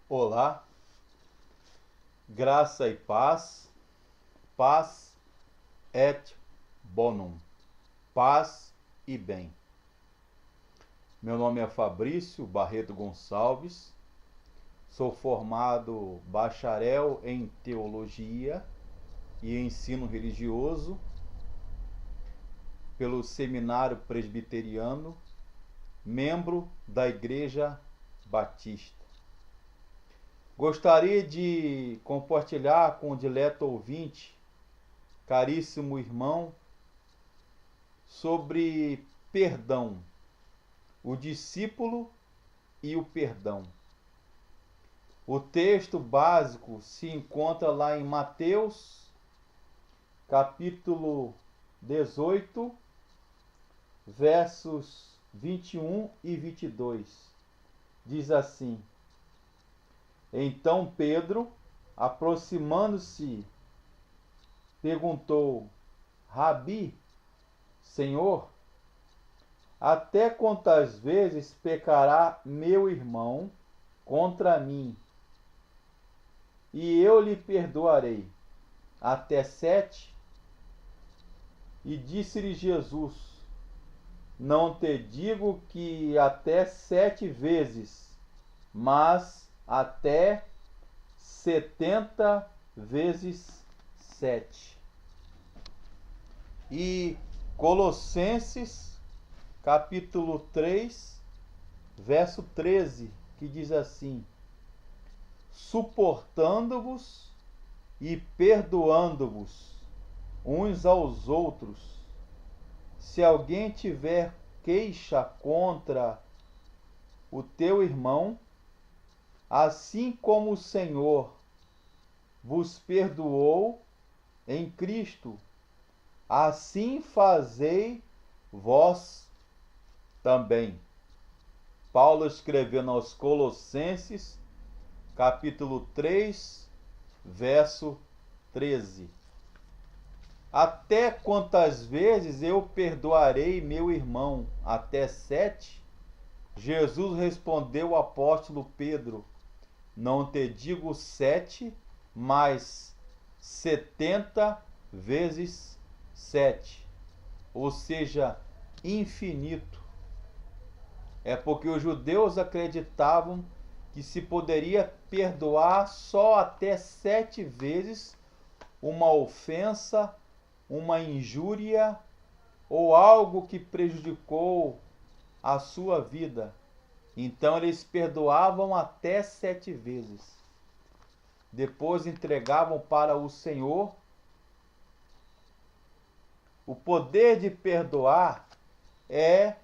Olá, graça e paz, paz et bonum, paz e bem. Meu nome é Fabrício Barreto Gonçalves, sou formado bacharel em Teologia e Ensino Religioso pelo Seminário Presbiteriano, membro da Igreja Batista. Gostaria de compartilhar com o dileto ouvinte, caríssimo irmão, sobre perdão, o discípulo e o perdão. O texto básico se encontra lá em Mateus, capítulo 18, versos 21 e 22. Diz assim: Então Pedro, aproximando-se, perguntou: Rabi, Senhor, até quantas vezes pecará meu irmão contra mim, e eu lhe perdoarei? Até 7? E disse-lhe Jesus: Não te digo que até 7 vezes, mas até 70 vezes 7. E Colossenses, capítulo 3, verso 13, que diz assim: suportando-vos e perdoando-vos uns aos outros, se alguém tiver queixa contra o teu irmão, assim como o Senhor vos perdoou em Cristo, assim fazei vós também. Paulo escrevendo aos Colossenses, capítulo 3, verso 13. Até quantas vezes eu perdoarei meu irmão? Até 7? Jesus respondeu ao apóstolo Pedro: Não te digo 7, mas 70 vezes 7. Ou seja, infinito. É porque os judeus acreditavam que se poderia perdoar só até 7 vezes uma ofensa, uma injúria ou algo que prejudicou a sua vida. Então eles perdoavam até 7 vezes. Depois entregavam para o Senhor. O poder de perdoar é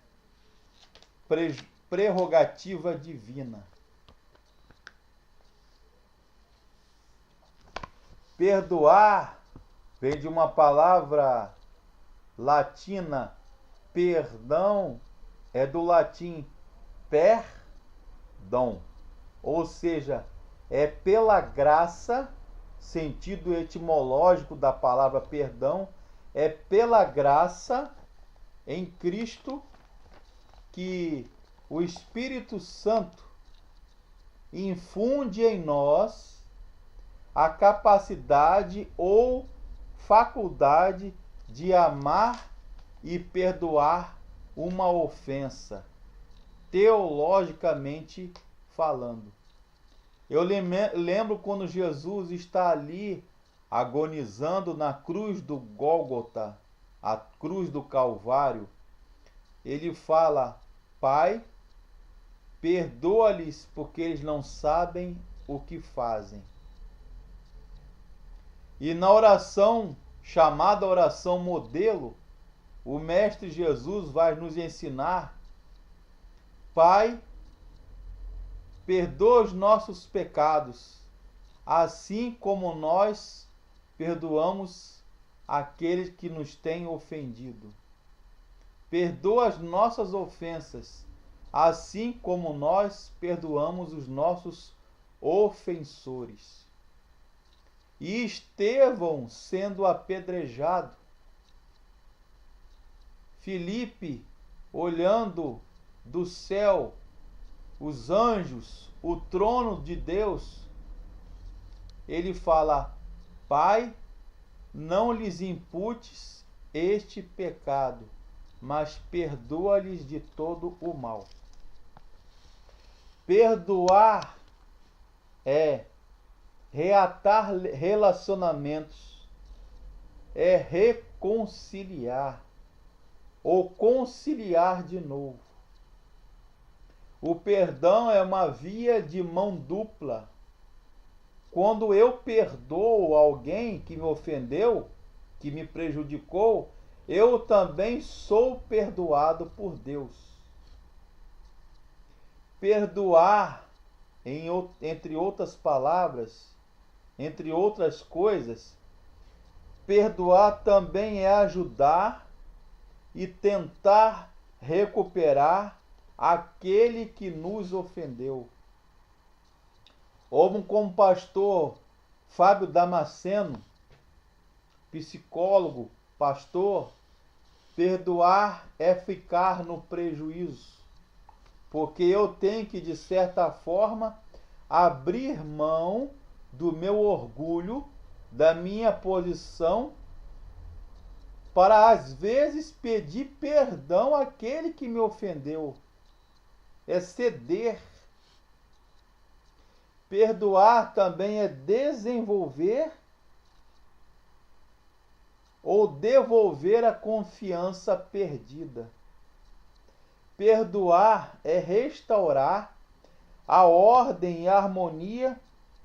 prerrogativa divina. Perdoar vem de uma palavra latina, perdão, é do latim perdão, ou seja, é pela graça, sentido etimológico da palavra perdão, é pela graça em Cristo que o Espírito Santo infunde em nós a capacidade ou faculdade de amar e perdoar uma ofensa, teologicamente falando. Eu lembro quando Jesus está ali agonizando na cruz do Gólgota, a cruz do Calvário. Ele fala: Pai, perdoa-lhes porque eles não sabem o que fazem. E na oração, chamada oração modelo, o Mestre Jesus vai nos ensinar: Pai, perdoa os nossos pecados, assim como nós perdoamos aqueles que nos têm ofendido. Perdoa as nossas ofensas, assim como nós perdoamos os nossos ofensores. E Estevão sendo apedrejado, Filipe olhando do céu os anjos, o trono de Deus, ele fala: Pai, não lhes imputes este pecado, mas perdoa-lhes de todo o mal. Perdoar é reatar relacionamentos, é reconciliar ou conciliar de novo. O perdão é uma via de mão dupla. Quando eu perdoo alguém que me ofendeu, que me prejudicou, eu também sou perdoado por Deus. Perdoar, entre outras palavras, entre outras coisas, perdoar também é ajudar e tentar recuperar aquele que nos ofendeu. Ou como o pastor Fábio Damasceno, psicólogo, pastor, perdoar é ficar no prejuízo, porque eu tenho que, de certa forma, abrir mão do meu orgulho, da minha posição, para às vezes pedir perdão àquele que me ofendeu. É ceder. Perdoar também é desenvolver ou devolver a confiança perdida. Perdoar é restaurar a ordem e a harmonia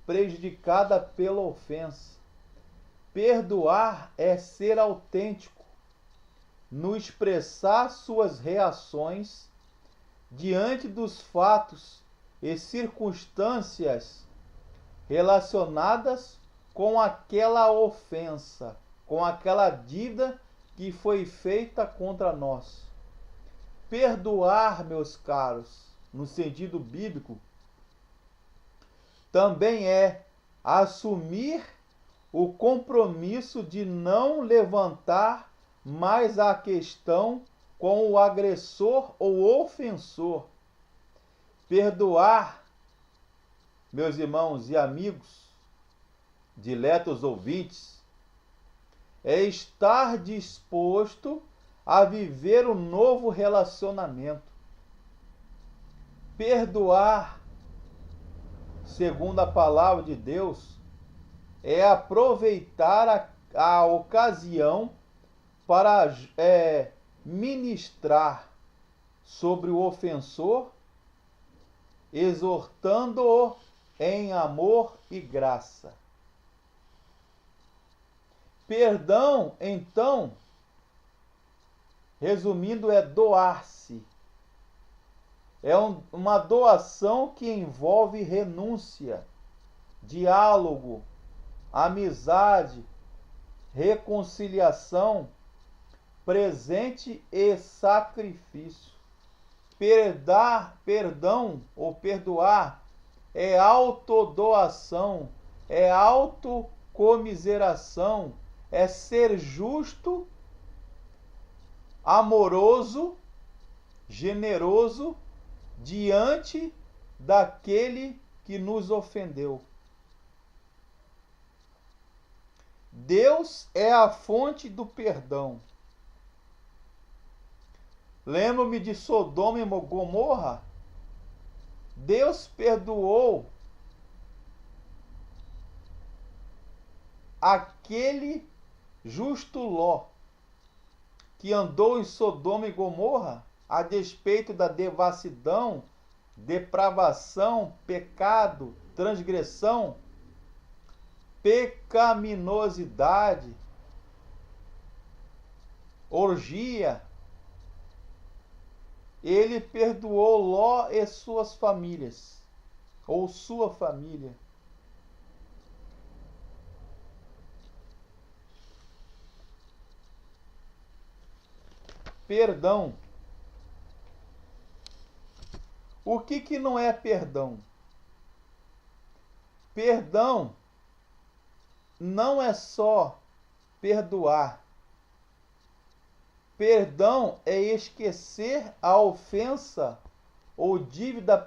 prejudicada pela ofensa. Perdoar é ser autêntico no expressar suas reações diante dos fatos e circunstâncias relacionadas com aquela ofensa, com aquela dívida que foi feita contra nós. Perdoar, meus caros, no sentido bíblico, também é assumir o compromisso de não levantar mais a questão com o agressor ou ofensor. Perdoar, meus irmãos e amigos, diletos ouvintes, é estar disposto a viver um novo relacionamento. Perdoar, segundo a palavra de Deus, é aproveitar a ocasião para ministrar sobre o ofensor, exortando-o em amor e graça. Perdão, então, resumindo, é doar-se. É uma doação que envolve renúncia, diálogo, amizade, reconciliação, presente e sacrifício. Perdão ou perdoar é autodoação, é autocomiseração, é ser justo, amoroso, generoso diante daquele que nos ofendeu. Deus é a fonte do perdão. Lembro-me de Sodoma e Gomorra. Deus perdoou aquele justo Ló que andou em Sodoma e Gomorra a despeito da devassidão, depravação, pecado, transgressão, pecaminosidade, orgia. Ele perdoou Ló e suas famílias, ou sua família. Perdão. O que não é perdão? Perdão não é só perdoar. Perdão é esquecer a ofensa ou dívida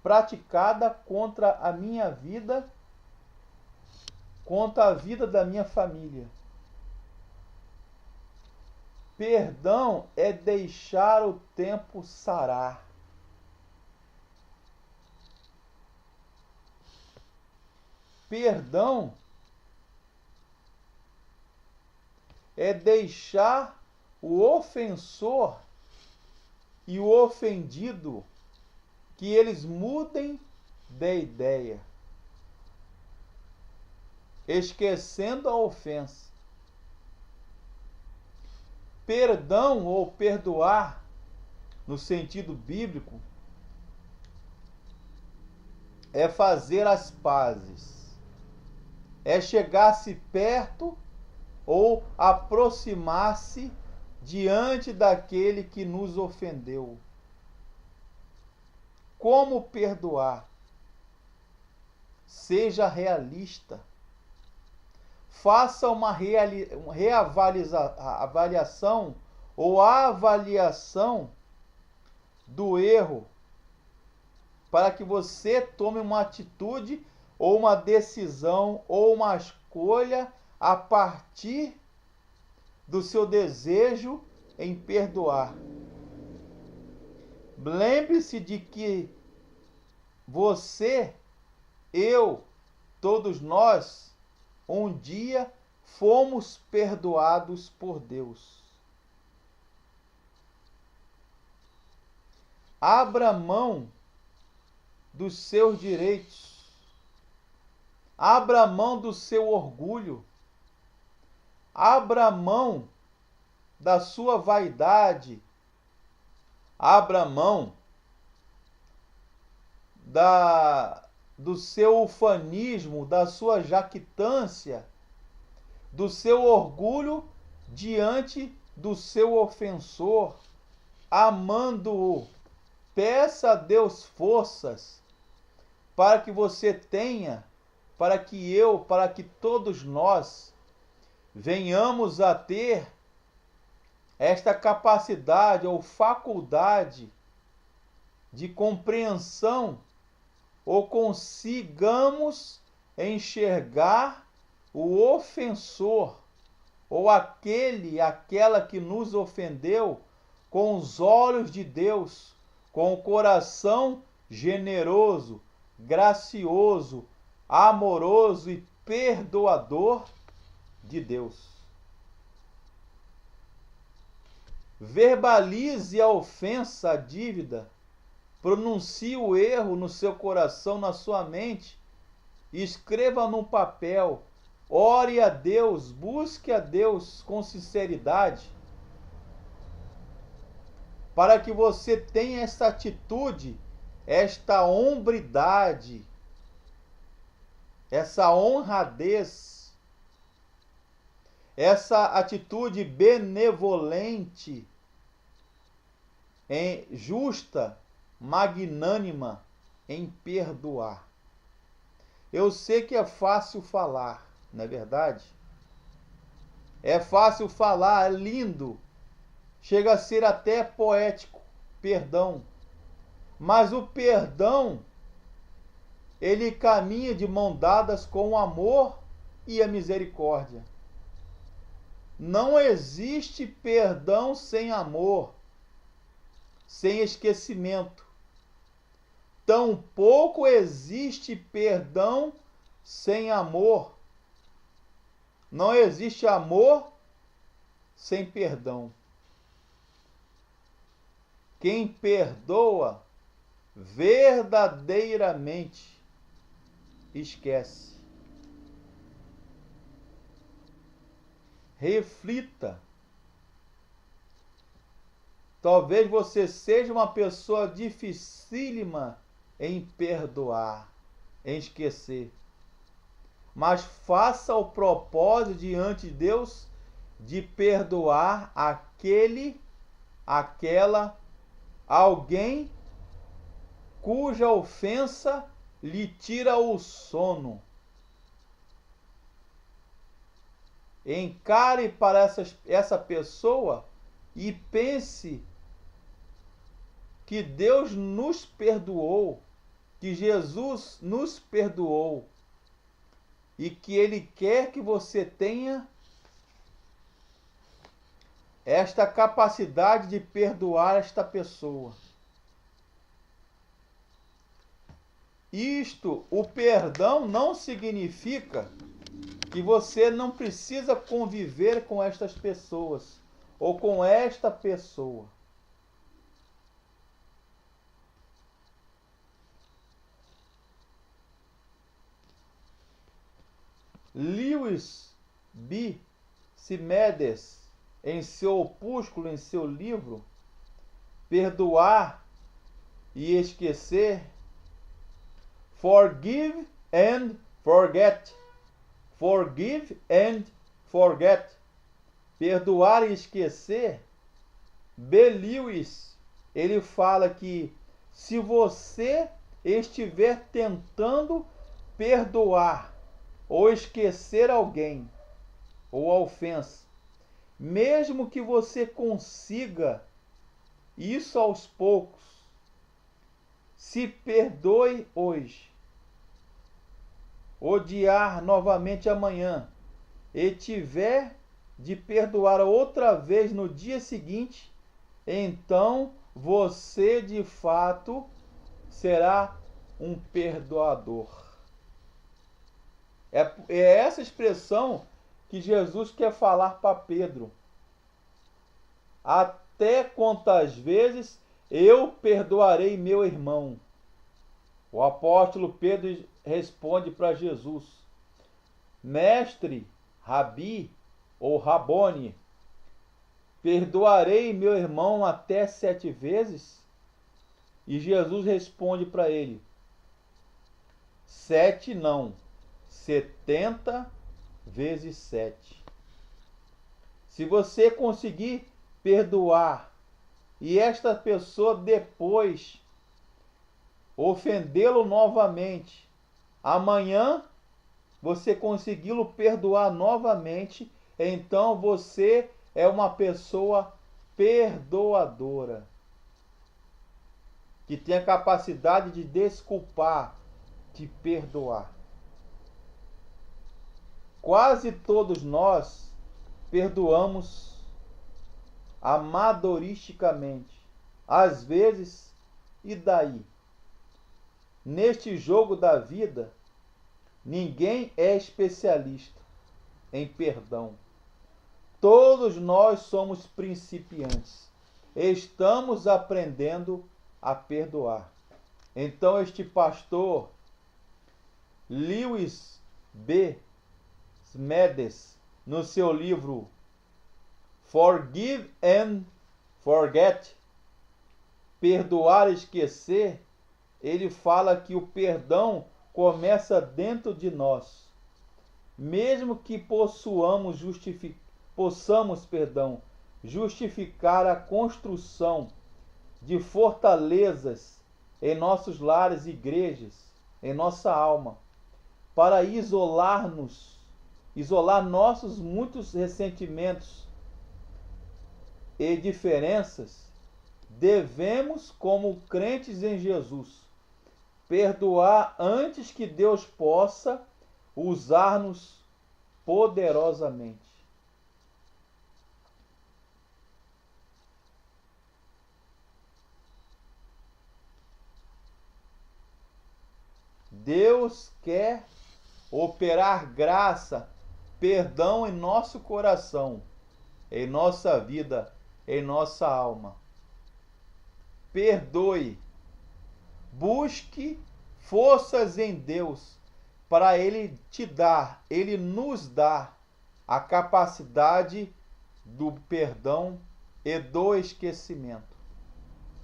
praticada contra a minha vida, contra a vida da minha família. Perdão é deixar o tempo sarar. Perdão é deixar o ofensor e o ofendido que eles mudem de ideia, esquecendo a ofensa. Perdão ou perdoar, no sentido bíblico, é fazer as pazes, é chegar-se perto ou aproximar-se diante daquele que nos ofendeu. Como perdoar? Seja realista. Faça uma reavaliação ou avaliação do erro para que você tome uma atitude ou uma decisão ou uma escolha a partir do seu desejo em perdoar. Lembre-se de que você, eu, todos nós, um dia fomos perdoados por Deus. Abra mão dos seus direitos. Abra mão do seu orgulho. Abra mão da sua vaidade. Abra mão do seu ufanismo, da sua jactância, do seu orgulho diante do seu ofensor, amando-o. Peça a Deus forças para que você tenha, para que todos nós venhamos a ter esta capacidade ou faculdade de compreensão ou consigamos enxergar o ofensor ou aquela que nos ofendeu com os olhos de Deus, com o coração generoso, gracioso, amoroso e perdoador de Deus. Verbalize a ofensa, a dívida, pronuncie o erro no seu coração, na sua mente, escreva num papel, ore a Deus, busque a Deus com sinceridade, para que você tenha essa atitude, esta hombridade, essa honradez, essa atitude benevolente, justa, magnânima em perdoar. Eu sei que é fácil falar, não é verdade? É fácil falar, é lindo, chega a ser até poético, perdão. Mas o perdão, ele caminha de mão dadas com o amor e a misericórdia. Não existe perdão sem amor, sem esquecimento. Tampouco existe perdão sem amor. Não existe amor sem perdão. Quem perdoa verdadeiramente esquece. Reflita. Talvez você seja uma pessoa dificílima em perdoar, em esquecer. Mas faça o propósito diante de Deus de perdoar alguém cuja ofensa lhe tira o sono. Encare para essa pessoa e pense que Deus nos perdoou, que Jesus nos perdoou e que Ele quer que você tenha esta capacidade de perdoar esta pessoa. O perdão não significa que você não precisa conviver com estas pessoas ou com esta pessoa. Lewis B. Simedes, em seu opúsculo, em seu livro, Perdoar e Esquecer, Forgive and Forget. Forgive and Forget. Perdoar e esquecer. B. Lewis, ele fala que se você estiver tentando perdoar ou esquecer alguém ou a ofensa, mesmo que você consiga isso aos poucos, se perdoe hoje. Odiar novamente amanhã e tiver de perdoar outra vez no dia seguinte, então você de fato será um perdoador. É essa expressão que Jesus quer falar para Pedro. Até quantas vezes eu perdoarei meu irmão? O apóstolo Pedro responde para Jesus: Mestre, Rabi ou Rabone, perdoarei meu irmão até 7 vezes? E Jesus responde para ele: 7 não, 70 vezes 7. Se você conseguir perdoar e esta pessoa depois ofendê-lo novamente, amanhã você consegui-lo perdoar novamente, então você é uma pessoa perdoadora, que tem a capacidade de desculpar, de perdoar. Quase todos nós perdoamos amadoristicamente, às vezes, e daí? Neste jogo da vida, ninguém é especialista em perdão. Todos nós somos principiantes. Estamos aprendendo a perdoar. Então este pastor Lewis B. Simedes, no seu livro Forgive and Forget, Perdoar e Esquecer, ele fala que o perdão começa dentro de nós. Mesmo que possamos justificar a construção de fortalezas em nossos lares e igrejas, em nossa alma, para isolar nossos muitos ressentimentos e diferenças, devemos, como crentes em Jesus, perdoar antes que Deus possa usar-nos poderosamente. Deus quer operar graça, perdão em nosso coração, em nossa vida, em nossa alma. Perdoe. Busque forças em Deus para Ele nos dar a capacidade do perdão e do esquecimento.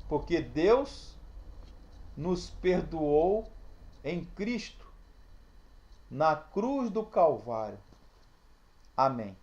Porque Deus nos perdoou em Cristo, na cruz do Calvário. Amém.